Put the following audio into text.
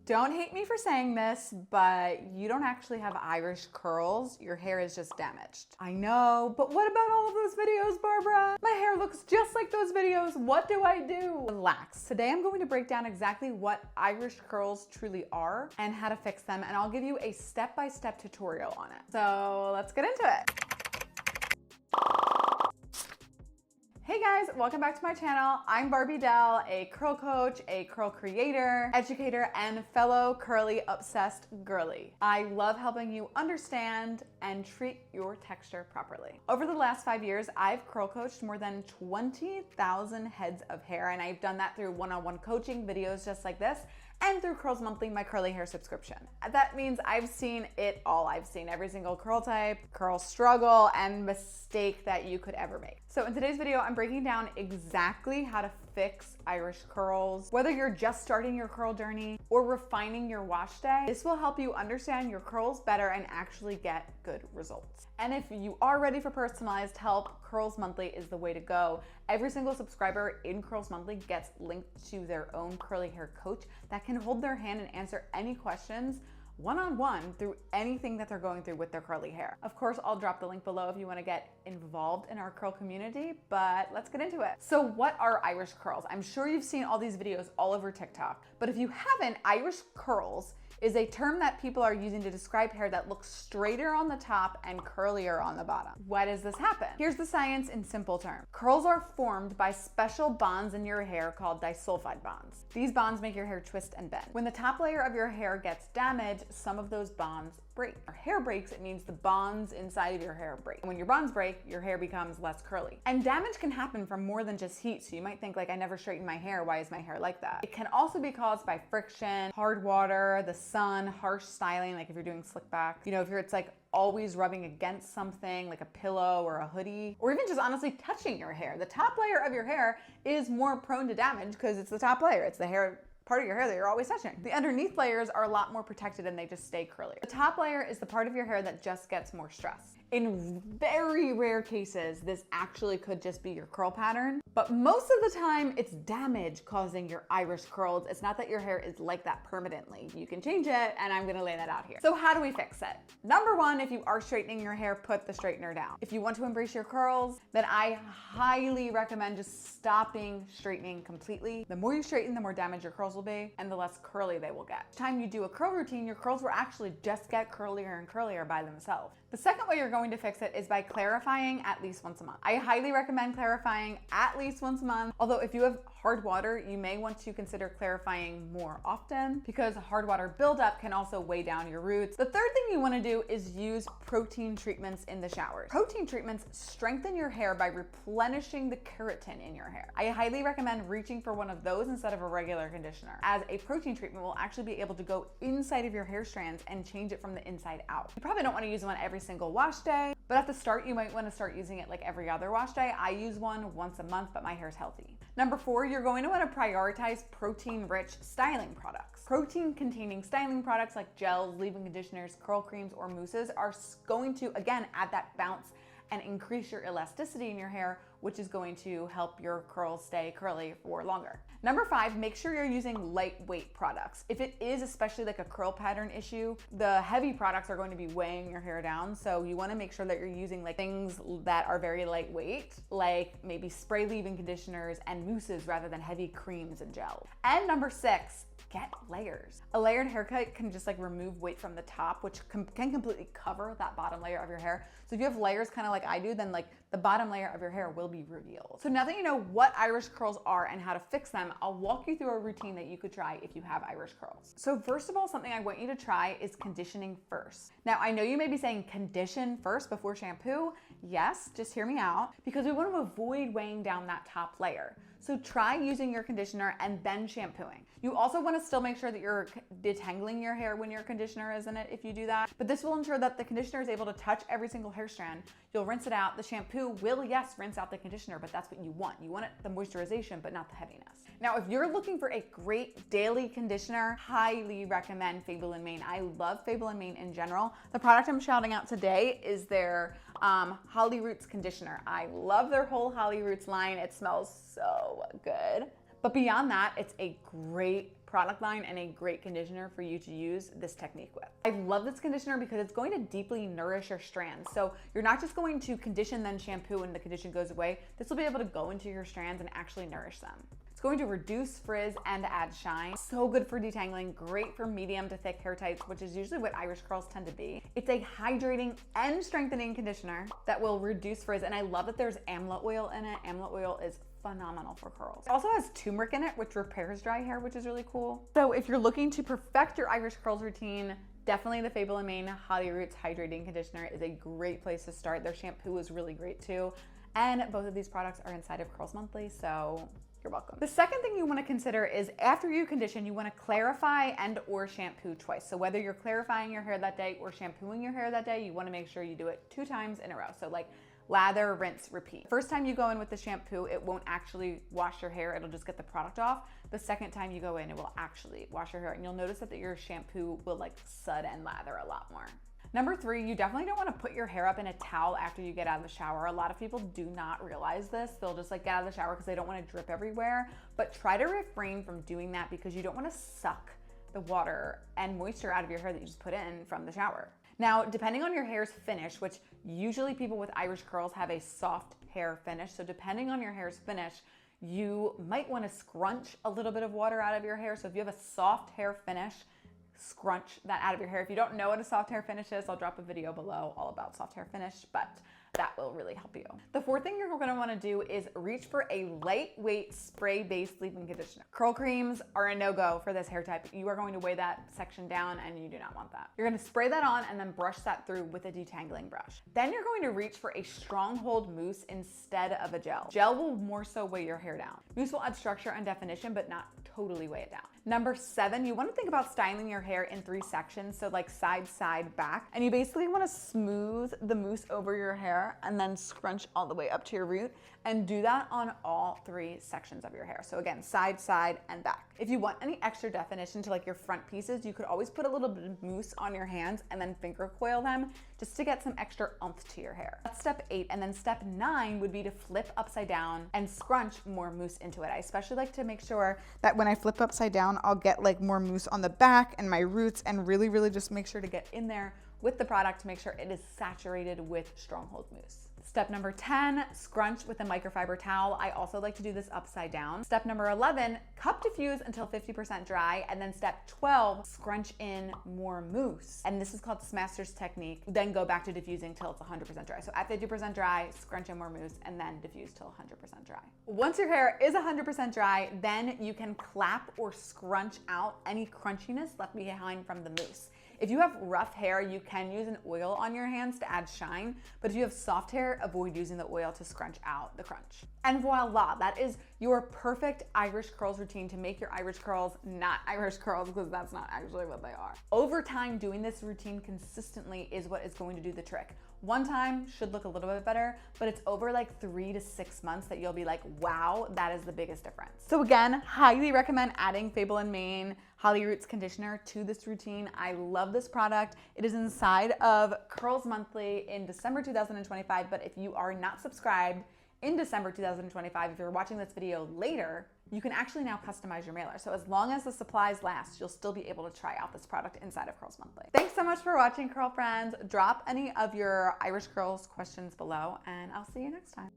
Don't hate me for saying this, but you don't actually have Irish curls. Your hair is just damaged. I know, but what about all of those videos, Barbara? My hair looks just like those videos. What do I do? Relax. Today I'm going to break down exactly what Irish curls truly are and how to fix them, and I'll give you a step-by-step tutorial on it. So let's get into it. Hey guys, welcome back to my channel. I'm Barbie Dell, a curl coach, a curl creator, educator, and fellow curly obsessed girly. I love helping you understand and treat your texture properly. Over the last 5 years, I've curl coached more than 20,000 heads of hair, and I've done that through one-on-one coaching videos just like this, and through Curls Monthly, my curly hair subscription. That means I've seen it all. I've seen every single curl type, curl struggle, and mistake that you could ever make. So in today's video, I'm breaking down exactly how to fix Irish curls. Whether you're just starting your curl journey or refining your wash day, this will help you understand your curls better and actually get good results. And if you are ready for personalized help, Curls Monthly is the way to go. Every single subscriber in Curls Monthly gets linked to their own curly hair coach that can hold their hand and answer any questions one-on-one through anything that they're going through with their curly hair. Of course, I'll drop the link below if you want to get involved in our curl community, but let's get into it. So what are Irish curls? I'm sure you've seen all these videos all over TikTok, but if you haven't, Irish curls is a term that people are using to describe hair that looks straighter on the top and curlier on the bottom. Why does this happen? Here's the science in simple terms. Curls are formed by special bonds in your hair called disulfide bonds. These bonds make your hair twist and bend. When the top layer of your hair gets damaged, some of those bonds break. When your hair breaks, it means the bonds inside of your hair break. And when your bonds break, your hair becomes less curly. And damage can happen from more than just heat. So you might think, like, I never straighten my hair. Why is my hair like that? It can also be caused by friction, hard water, the sun, harsh styling, like if you're doing slick back. You know, if it's like always rubbing against something like a pillow or a hoodie, or even just honestly touching your hair. The top layer of your hair is more prone to damage because it's the top layer. It's the hair part of your hair that you're always touching. The underneath layers are a lot more protected and they just stay curly. The top layer is the part of your hair that just gets more stress. In very rare cases, this actually could just be your curl pattern, but most of the time it's damage causing your Irish curls. It's not that your hair is like that permanently. You can change it, and I'm gonna lay that out here. So how do we fix it? Number one, if you are straightening your hair, put the straightener down. If you want to embrace your curls, then I highly recommend just stopping straightening completely. The more you straighten, the more damage your curls will be, and the less curly they will get. Each time you do a curl routine, your curls will actually just get curlier and curlier by themselves. The second way you're going to fix it is by clarifying at least once a month. I highly recommend clarifying at least once a month, although if you have hard water, you may want to consider clarifying more often because hard water buildup can also weigh down your roots. The third thing you want to do is use protein treatments in the showers. Protein treatments strengthen your hair by replenishing the keratin in your hair. I highly recommend reaching for one of those instead of a regular conditioner, as a protein treatment will actually be able to go inside of your hair strands and change it from the inside out. You probably don't want to use one every single wash day, but at the start you might want to start using it like every other wash day. I use one once a month, but my hair's healthy. Number four, you're going to want to prioritize protein-rich styling products. Protein-containing styling products like gels, leave-in conditioners, curl creams, or mousses are going to, again, add that bounce and increase your elasticity in your hair, which is going to help your curls stay curly for longer. Number five, make sure you're using lightweight products. If it is especially like a curl pattern issue, the heavy products are going to be weighing your hair down. So you wanna make sure that you're using like things that are very lightweight, like maybe spray leave-in conditioners and mousses rather than heavy creams and gels. And number six, get layers. A layered haircut can just like remove weight from the top, which can completely cover that bottom layer of your hair. So if you have layers kind of like I do, then like the bottom layer of your hair will be revealed. So now that you know what Irish curls are and how to fix them, I'll walk you through a routine that you could try if you have Irish curls. So first of all, something I want you to try is conditioning first. Now I know you may be saying condition first before shampoo. Yes, just hear me out, because we want to avoid weighing down that top layer. So try using your conditioner and then shampooing. You also want to still make sure that you're detangling your hair when your conditioner is in it if you do that. But this will ensure that the conditioner is able to touch every single hair strand. You'll rinse it out. The shampoo will, yes, rinse out the conditioner, but that's what you want. You want the moisturization, but not the heaviness. Now, if you're looking for a great daily conditioner, highly recommend Fable in Maine. I love Fable in Maine in general. The product I'm shouting out today is their Holly Roots conditioner. I love their whole Holly Roots line. It smells so good. But beyond that, it's a great product line and a great conditioner for you to use this technique with. I love this conditioner because it's going to deeply nourish your strands. So you're not just going to condition then shampoo and the condition goes away. This will be able to go into your strands and actually nourish them. It's going to reduce frizz and add shine. So good for detangling, great for medium to thick hair types, which is usually what Irish curls tend to be. It's a hydrating and strengthening conditioner that will reduce frizz, and I love that there's amla oil in it. Amla oil is phenomenal for curls. It also has turmeric in it, which repairs dry hair, which is really cool. So if you're looking to perfect your Irish curls routine, definitely the Fable and Mane Holly Roots Hydrating Conditioner is a great place to start. Their shampoo is really great too. And both of these products are inside of Curls Monthly, so you're welcome. The second thing you want to consider is after you condition, you want to clarify and or shampoo twice. So whether you're clarifying your hair that day or shampooing your hair that day, you want to make sure you do it 2 times in a row. So like lather, rinse, repeat. First time you go in with the shampoo, it won't actually wash your hair. It'll just get the product off. The second time you go in, it will actually wash your hair, and you'll notice that your shampoo will like sud and lather a lot more. Number 3, you definitely don't want to put your hair up in a towel after you get out of the shower. A lot of people do not realize this. They'll just like get out of the shower because they don't want to drip everywhere, but try to refrain from doing that because you don't want to suck the water and moisture out of your hair that you just put in from the shower. Now, depending on your hair's finish, which usually people with Irish curls have a soft hair finish, so depending on your hair's finish, you might want to scrunch a little bit of water out of your hair. So if you have a soft hair finish, scrunch that out of your hair. If you don't know what a soft hair finish is, I'll drop a video below all about soft hair finish, but that will really help you. The fourth thing you're gonna wanna do is reach for a lightweight spray-based leave-in conditioner. Curl creams are a no-go for this hair type. You are going to weigh that section down and you do not want that. You're gonna spray that on and then brush that through with a detangling brush. Then you're going to reach for a stronghold mousse instead of a gel. Gel will more so weigh your hair down. Mousse will add structure and definition, but not totally weigh it down. Number 7, you want to think about styling your hair in 3 sections, so like side, side, back. And you basically want to smooth the mousse over your hair and then scrunch all the way up to your root, and do that on all 3 sections of your hair. So again, side, side, and back. If you want any extra definition to like your front pieces, you could always put a little bit of mousse on your hands and then finger coil them just to get some extra oomph to your hair. That's step 8. And then step 9 would be to flip upside down and scrunch more mousse into it. I especially like to make sure that when I flip upside down, I'll get like more mousse on the back and my roots, and really, really just make sure to get in there with the product to make sure it is saturated with stronghold mousse. Step number 10, scrunch with a microfiber towel. I also like to do this upside down. Step number 11, cup diffuse until 50% dry. And then step 12, scrunch in more mousse. And this is called Smaster's technique. Then go back to diffusing till it's 100% dry. So at 50% dry, scrunch in more mousse and then diffuse till 100% dry. Once your hair is 100% dry, then you can clap or scrunch out any crunchiness left behind from the mousse. If you have rough hair, you can use an oil on your hands to add shine, but if you have soft hair, avoid using the oil to scrunch out the crunch. And voila, that is your perfect Irish curls routine to make your Irish curls not Irish curls, because that's not actually what they are. Over time, doing this routine consistently is what is going to do the trick. One time should look a little bit better, but it's over like 3 to 6 months that you'll be like, wow, that is the biggest difference. So again, highly recommend adding Fable and Mane Holly Roots Conditioner to this routine. I love this product. It is inside of Curls Monthly in December 2025, but if you are not subscribed in December 2025, if you're watching this video later, you can actually now customize your mailer. So as long as the supplies last, you'll still be able to try out this product inside of Curls Monthly. Thanks so much for watching, Curl Friends. Drop any of your Irish Curls questions below, and I'll see you next time.